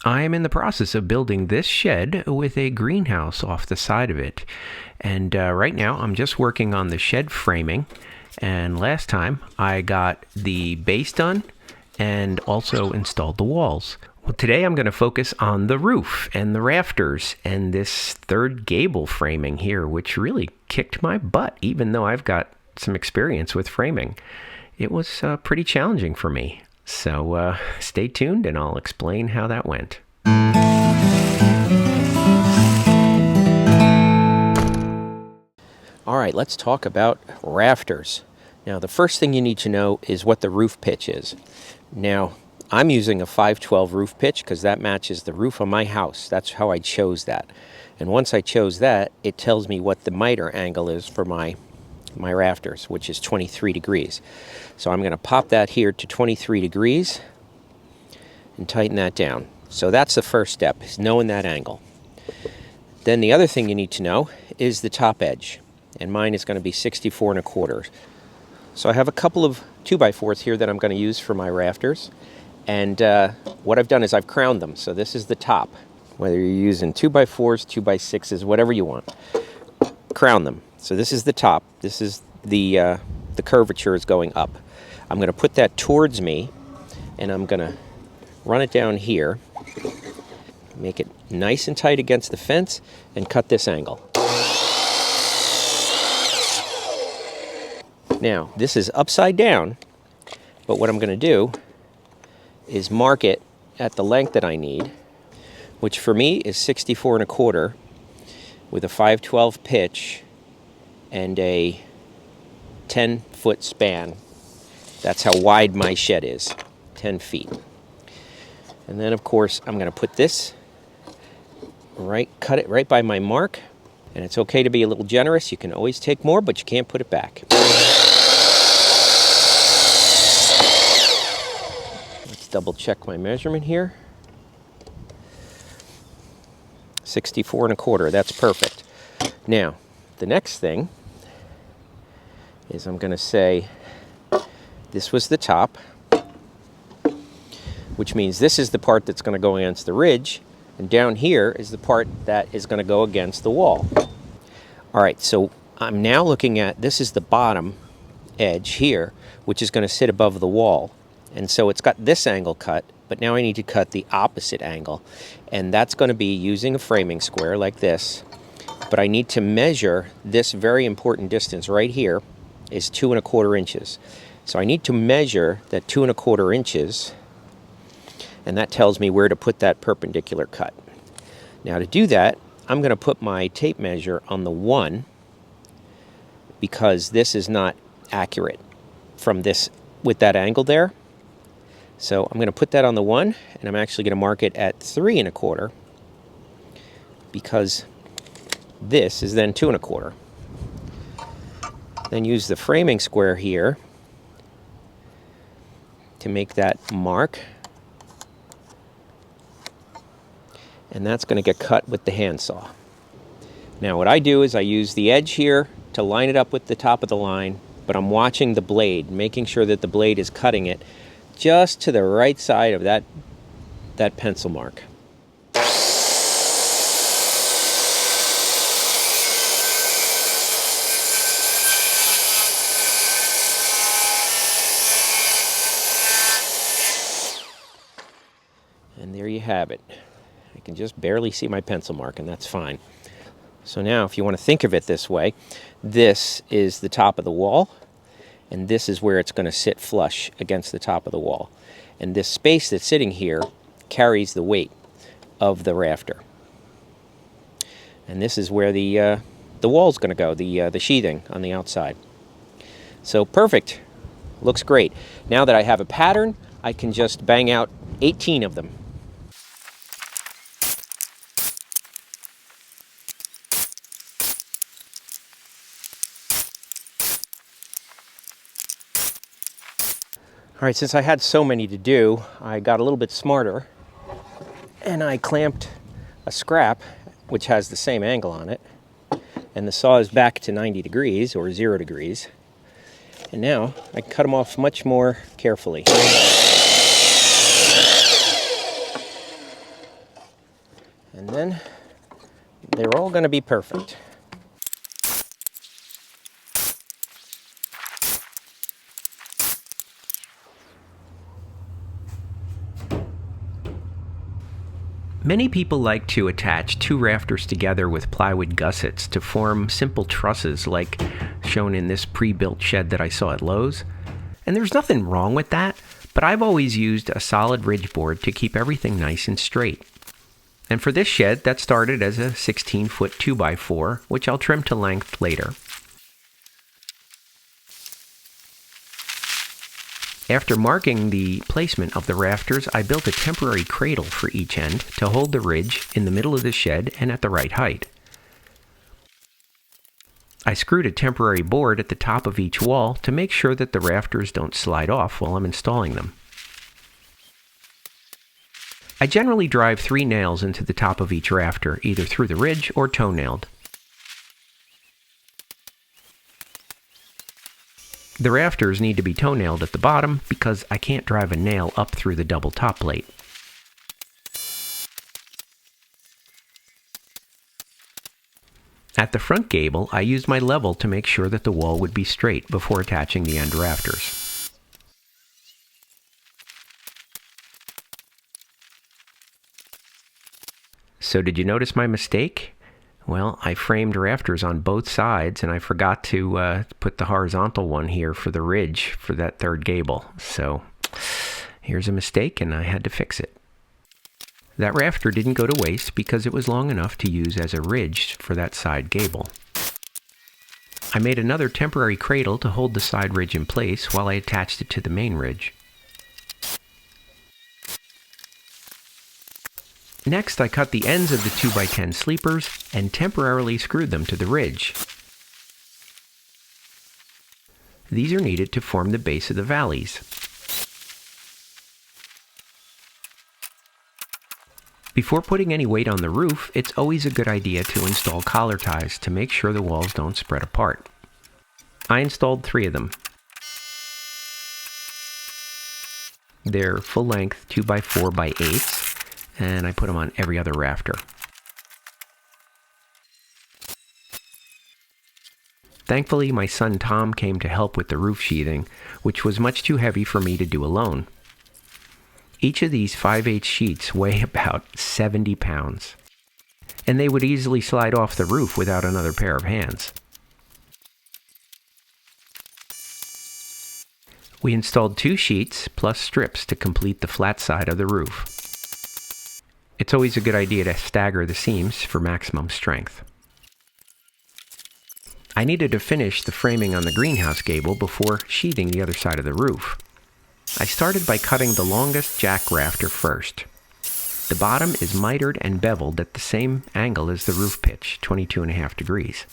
I am in the process of building this shed with a greenhouse off the side of it. And right now I'm just working on the shed framing. And last time I got the base done and also installed the walls. Well, today I'm going to focus on the roof and the rafters and this third gable framing here, which really kicked my butt, even though I've got some experience with framing. It was pretty challenging for me. So stay tuned and I'll explain how that went. All right, let's talk about rafters. Now, the first thing you need to know is what the roof pitch is. Now, I'm using a 512 roof pitch because that matches the roof of my house. That's how I chose that. And once I chose that, it tells me what the miter angle is for my rafters, which is 23 degrees. So I'm going to pop that here to 23 degrees and tighten that down. So that's the first step, is knowing that angle. Then the other thing you need to know is the top edge. And mine is going to be 64 1/4. So I have a couple of 2x4s here that I'm going to use for my rafters. And what I've done is I've crowned them. So this is the top. Whether you're using 2x4s, 2x6s, whatever you want. Crown them. So this is the top. This is the curvature is going up. I'm going to put that towards me, and I'm going to run it down here, make it nice and tight against the fence, and cut this angle. Now, this is upside down, but what I'm going to do is mark it at the length that I need, which for me is 64 1/4 with a 512 pitch and a 10-foot span. That's how wide my shed is, 10 feet. And then, of course, I'm going to put this cut it right by my mark. And it's okay to be a little generous. You can always take more, but you can't put it back. Let's double check my measurement here. 64 1/4, that's perfect. Now, the next thing is I'm going to say this was the top, which means this is the part that's going to go against the ridge, and down here is the part that is going to go against the wall. All right, so I'm now looking at, this is the bottom edge here, which is going to sit above the wall. And so it's got this angle cut, but now I need to cut the opposite angle. And that's going to be using a framing square like this. But I need to measure this very important distance right here is 2 1/4 inches. So I need to measure that 2 1/4 inches, and that tells me where to put that perpendicular cut. Now to do that, I'm going to put my tape measure on the 1 because this is not accurate from this with that angle there. So I'm going to put that on the 1, and I'm actually going to mark it at 3 1/4 because this is then 2 1/4. Then use the framing square here to make that mark. And that's going to get cut with the handsaw. Now what I do is I use the edge here to line it up with the top of the line, but I'm watching the blade, making sure that the blade is cutting it just to the right side of that pencil mark. And there you have it. I can just barely see my pencil mark, and that's fine. So now, if you want to think of it this way, this is the top of the wall, and this is where it's going to sit flush against the top of the wall. And this space that's sitting here carries the weight of the rafter. And this is where the wall's going to go, the sheathing on the outside. So perfect. Looks great. Now that I have a pattern, I can just bang out 18 of them. All right, since I had so many to do, I got a little bit smarter, and I clamped a scrap, which has the same angle on it, and the saw is back to 90 degrees, or 0 degrees, and now I can cut them off much more carefully. And then they're all going to be perfect. Many people like to attach two rafters together with plywood gussets to form simple trusses like shown in this pre-built shed that I saw at Lowe's. And there's nothing wrong with that, but I've always used a solid ridge board to keep everything nice and straight. And for this shed, that started as a 16-foot 2x4, which I'll trim to length later. After marking the placement of the rafters, I built a temporary cradle for each end to hold the ridge in the middle of the shed and at the right height. I screwed a temporary board at the top of each wall to make sure that the rafters don't slide off while I'm installing them. I generally drive 3 nails into the top of each rafter, either through the ridge or toe-nailed. The rafters need to be toe-nailed at the bottom because I can't drive a nail up through the double top plate. At the front gable, I used my level to make sure that the wall would be straight before attaching the end rafters. So did you notice my mistake? Well, I framed rafters on both sides, and I forgot to put the horizontal one here for the ridge for that third gable. So here's a mistake, and I had to fix it. That rafter didn't go to waste because it was long enough to use as a ridge for that side gable. I made another temporary cradle to hold the side ridge in place while I attached it to the main ridge. Next, I cut the ends of the 2x10 sleepers and temporarily screwed them to the ridge. These are needed to form the base of the valleys. Before putting any weight on the roof, it's always a good idea to install collar ties to make sure the walls don't spread apart. I installed 3 of them. They're full-length 2x4x8s. And I put them on every other rafter. Thankfully, my son Tom came to help with the roof sheathing, which was much too heavy for me to do alone. Each of these 5/8 sheets weigh about 70 pounds, and they would easily slide off the roof without another pair of hands. We installed 2 sheets plus strips to complete the flat side of the roof. It's always a good idea to stagger the seams for maximum strength. I needed to finish the framing on the greenhouse gable before sheathing the other side of the roof. I started by cutting the longest jack rafter first. The bottom is mitered and beveled at the same angle as the roof pitch, 22.5 degrees.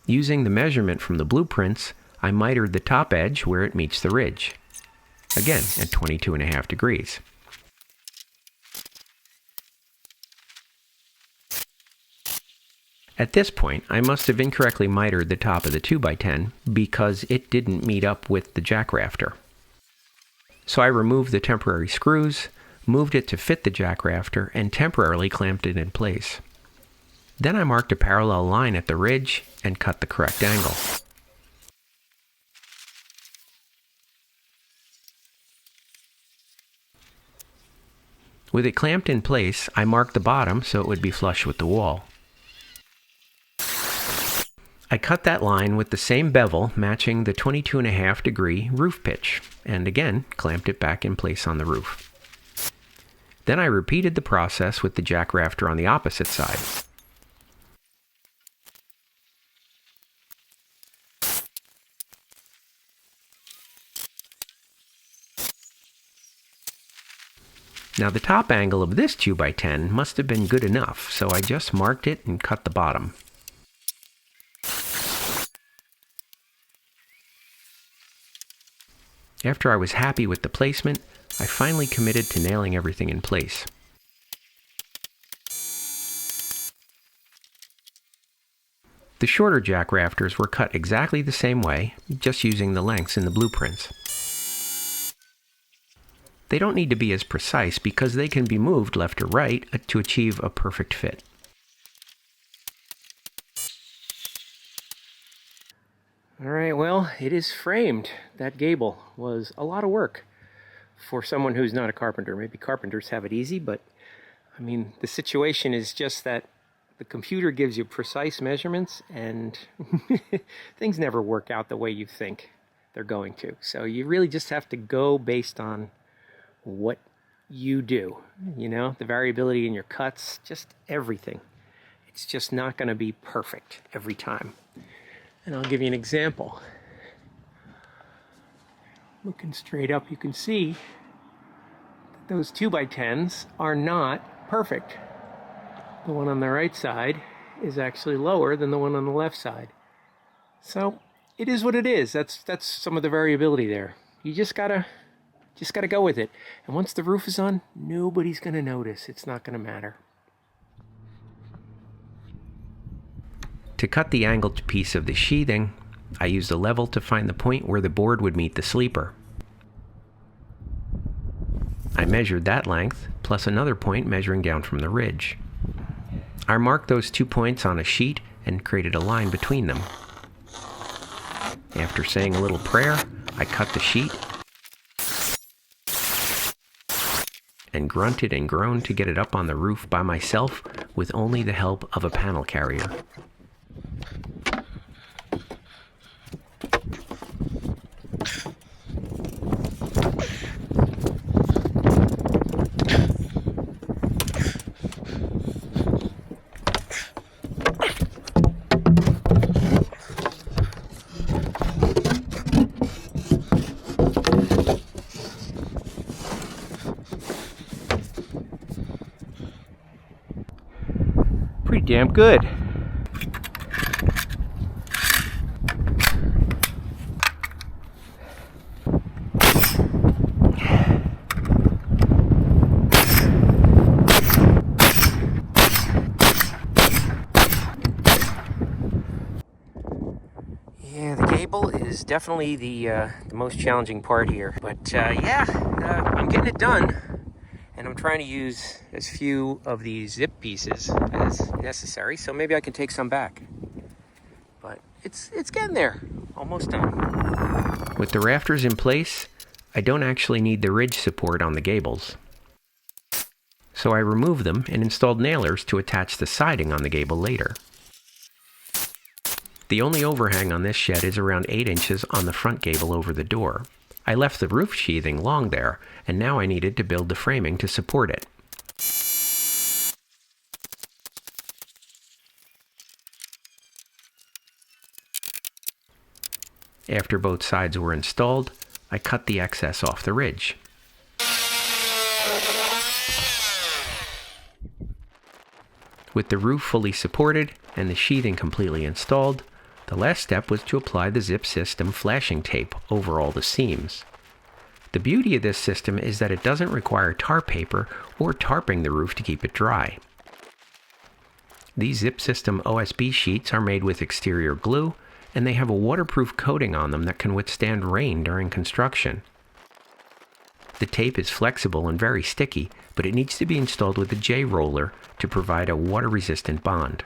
Using the measurement from the blueprints, I mitered the top edge where it meets the ridge, again at 22.5 degrees. At this point, I must have incorrectly mitered the top of the 2x10 because it didn't meet up with the jack rafter. So I removed the temporary screws, moved it to fit the jack rafter, and temporarily clamped it in place. Then I marked a parallel line at the ridge and cut the correct angle. With it clamped in place, I marked the bottom so it would be flush with the wall. I cut that line with the same bevel matching the 22.5 degree roof pitch, and again clamped it back in place on the roof. Then I repeated the process with the jack rafter on the opposite side. Now the top angle of this 2x10 must have been good enough, so I just marked it and cut the bottom. After I was happy with the placement, I finally committed to nailing everything in place. The shorter jack rafters were cut exactly the same way, just using the lengths in the blueprints. They don't need to be as precise because they can be moved left or right to achieve a perfect fit. All right, well, it is framed. That gable was a lot of work for someone who's not a carpenter. Maybe carpenters have it easy, but I mean, the situation is just that the computer gives you precise measurements and things never work out the way you think they're going to. So you really just have to go based on what you do. You know, the variability in your cuts, just everything. It's just not going to be perfect every time. And I'll give you an example. Looking straight up, you can see that those 2x10s are not perfect. The one on the right side is actually lower than the one on the left side. So it is what it is. That's some of the variability there. You just gotta go with it. And once the roof is on, nobody's gonna notice. It's not gonna matter. To cut the angled piece of the sheathing, I used a level to find the point where the board would meet the sleeper. I measured that length, plus another point measuring down from the ridge. I marked those 2 points on a sheet and created a line between them. After saying a little prayer, I cut the sheet and grunted and groaned to get it up on the roof by myself with only the help of a panel carrier. Pretty damn good. Yeah, the gable is definitely the most challenging part here, but I'm getting it done. And I'm trying to use as few of these zip pieces as necessary, so maybe I can take some back. But it's getting there. Almost done. With the rafters in place, I don't actually need the ridge support on the gables. So I removed them and installed nailers to attach the siding on the gable later. The only overhang on this shed is around 8 inches on the front gable over the door. I left the roof sheathing long there, and now I needed to build the framing to support it. After both sides were installed, I cut the excess off the ridge. With the roof fully supported and the sheathing completely installed, the last step was to apply the zip system flashing tape over all the seams. The beauty of this system is that it doesn't require tar paper or tarping the roof to keep it dry. These zip system OSB sheets are made with exterior glue, and they have a waterproof coating on them that can withstand rain during construction. The tape is flexible and very sticky, but it needs to be installed with a J-roller to provide a water-resistant bond.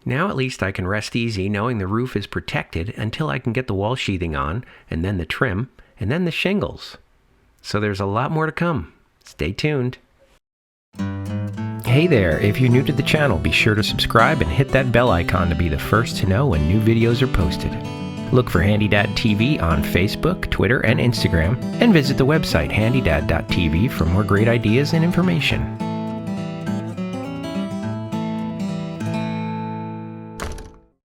Now at least I can rest easy knowing the roof is protected until I can get the wall sheathing on, and then the trim, and then the shingles. So there's a lot more to come. Stay tuned. Hey there, if you're new to the channel, be sure to subscribe and hit that bell icon to be the first to know when new videos are posted. Look for HandyDadTV on Facebook, Twitter, and Instagram, and visit the website HandyDadTV for more great ideas and information.